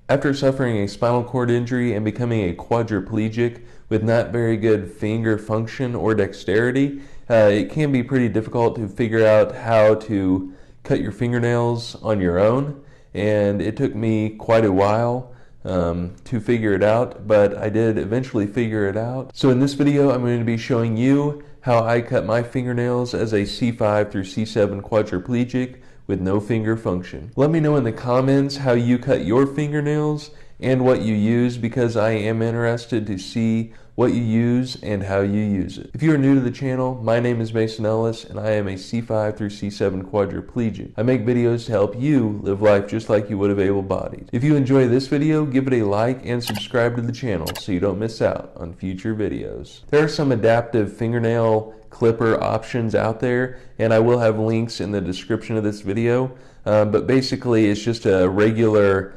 After suffering a spinal cord injury and becoming a quadriplegic with not very good finger function or dexterity, it can be pretty difficult to figure out how to cut your fingernails on your own, and it took me quite a while to figure it out, but I did eventually figure it out. So in this video, I'm going to be showing you how I cut my fingernails as a C5 through C7 quadriplegic with no finger function. Let me know in the comments how you cut your fingernails and what you use, because I am interested to see what you use and how you use it. If you are new to the channel, my name is Ellis and I am a C5 through C7 quadriplegic. I make videos to help you live life just like you would have able-bodied. If you enjoy this video, give it a like and subscribe to the channel so you don't miss out on future videos. There are some adaptive fingernail clipper options out there, and I will have links in the description of this video, but basically it's just a regular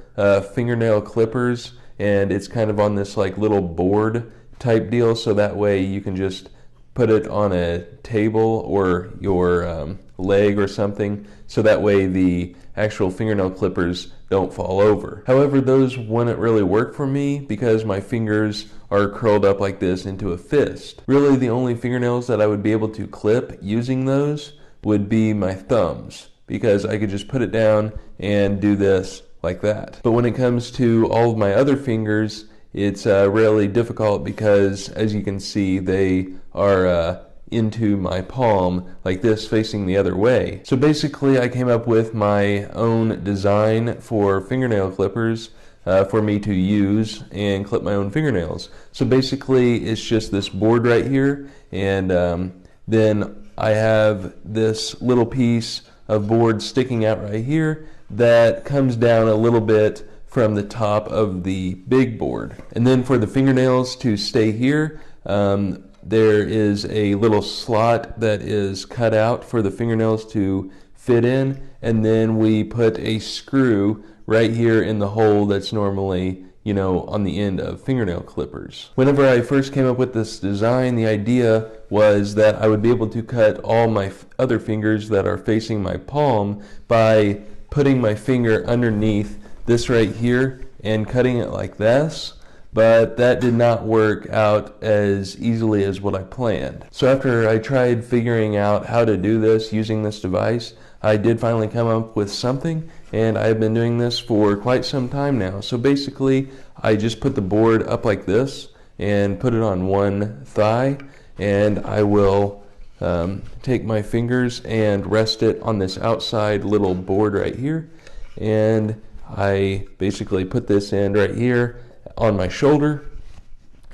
fingernail clippers, and it's kind of on this like little board type deal, so that way you can just put it on a table or your leg or something, so that way the actual fingernail clippers don't fall over. However, those wouldn't really work for me because my fingers are curled up like this into a fist. Really, the only fingernails that I would be able to clip using those would be my thumbs, because I could just put it down and do this like that. But when it comes to all of my other fingers, it's really difficult because, as you can see, they are into my palm like this, facing the other way. So basically I came up with my own design for fingernail clippers for me to use and clip my own fingernails. So basically it's just this board right here, and then I have this little piece of board sticking out right here that comes down a little bit from the top of the big board. And then for the fingernails to stay here, there is a little slot that is cut out for the fingernails to fit in, and then we put a screw right here in the hole that's normally, you know, on the end of fingernail clippers. Whenever I first came up with this design, the idea was that I would be able to cut all my other fingers that are facing my palm by putting my finger underneath this right here and cutting it like this, but that did not work out as easily as what I planned. So after I tried figuring out how to do this using this device, I did finally come up with something, and I've been doing this for quite some time now. So basically I just put the board up like this and put it on one thigh, and I will take my fingers and rest it on this outside little board right here, and I basically put this end right here on my shoulder.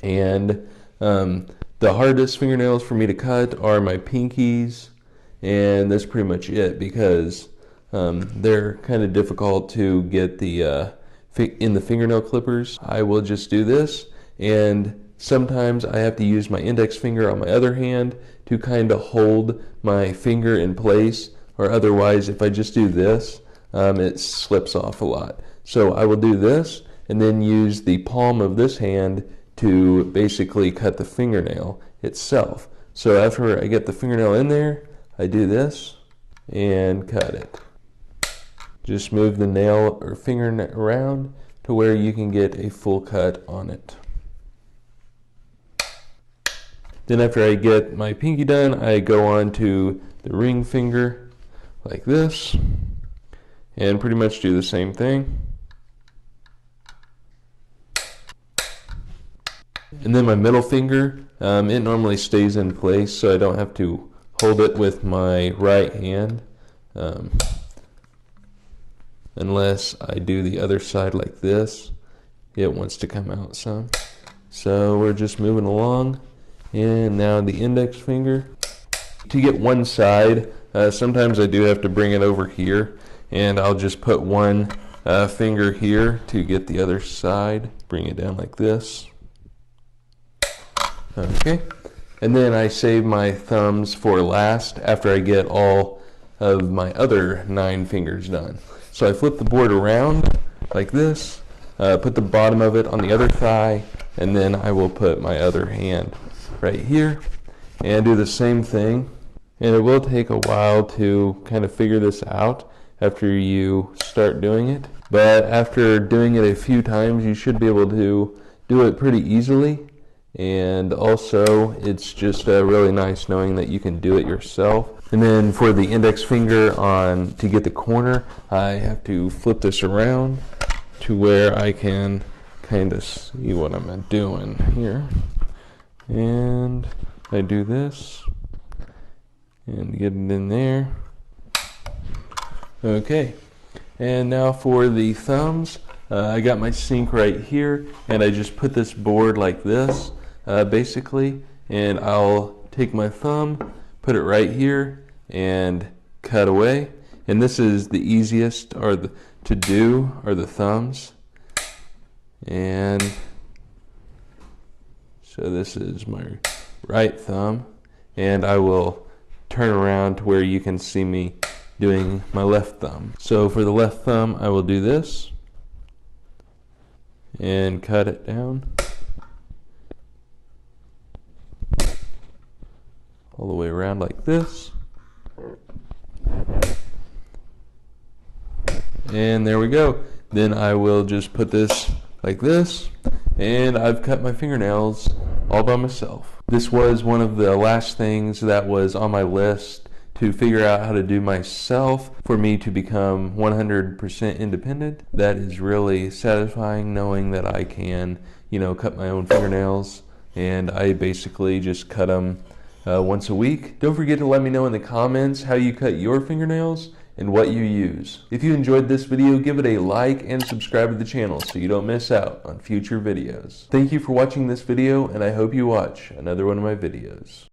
And the hardest fingernails for me to cut are my pinkies, and that's pretty much it, because they're kind of difficult to get the in the fingernail clippers. I will just do this, and sometimes I have to use my index finger on my other hand to kind of hold my finger in place, or otherwise if I just do this, it slips off a lot. So I will do this and then use the palm of this hand to basically cut the fingernail itself. So after I get the fingernail in there, I do this and cut it. Just move the nail or finger around to where you can get a full cut on it. Then after I get my pinky done, I go on to the ring finger like this and pretty much do the same thing. And then my middle finger, it normally stays in place, so I don't have to hold it with my right hand, unless I do the other side like this. It wants to come out some. So we're just moving along, and now the index finger. To get one side, sometimes I do have to bring it over here, and I'll just put one finger here to get the other side. Bring it down like this. Okay, and then I save my thumbs for last after I get all of my other 9 fingers done. So I flip the board around like this, put the bottom of it on the other thigh, and then I will put my other hand right here and do the same thing. And it will take a while to kind of figure this out after you start doing it. But after doing it a few times, you should be able to do it pretty easily. And also, it's just really nice knowing that you can do it yourself. And then for the index finger to get the corner, I have to flip this around to where I can kind of see what I'm doing here. And I do this and get it in there. Okay, and now for the thumbs, I got my sink right here, and I just put this board like this, basically, and I'll take my thumb, put it right here, and cut away. And this is the easiest to do are the thumbs. And so this is my right thumb, and I will turn around to where you can see me doing my left thumb. So for the left thumb, I will do this and cut it down all the way around like this. And there we go. Then I will just put this like this, and I've cut my fingernails all by myself. This was one of the last things that was on my list to figure out how to do myself for me to become 100% independent. That is really satisfying, knowing that I can, cut my own fingernails, and I basically just cut them once a week. Don't forget to let me know in the comments how you cut your fingernails and what you use. If you enjoyed this video, give it a like and subscribe to the channel so you don't miss out on future videos. Thank you for watching this video, and I hope you watch another one of my videos.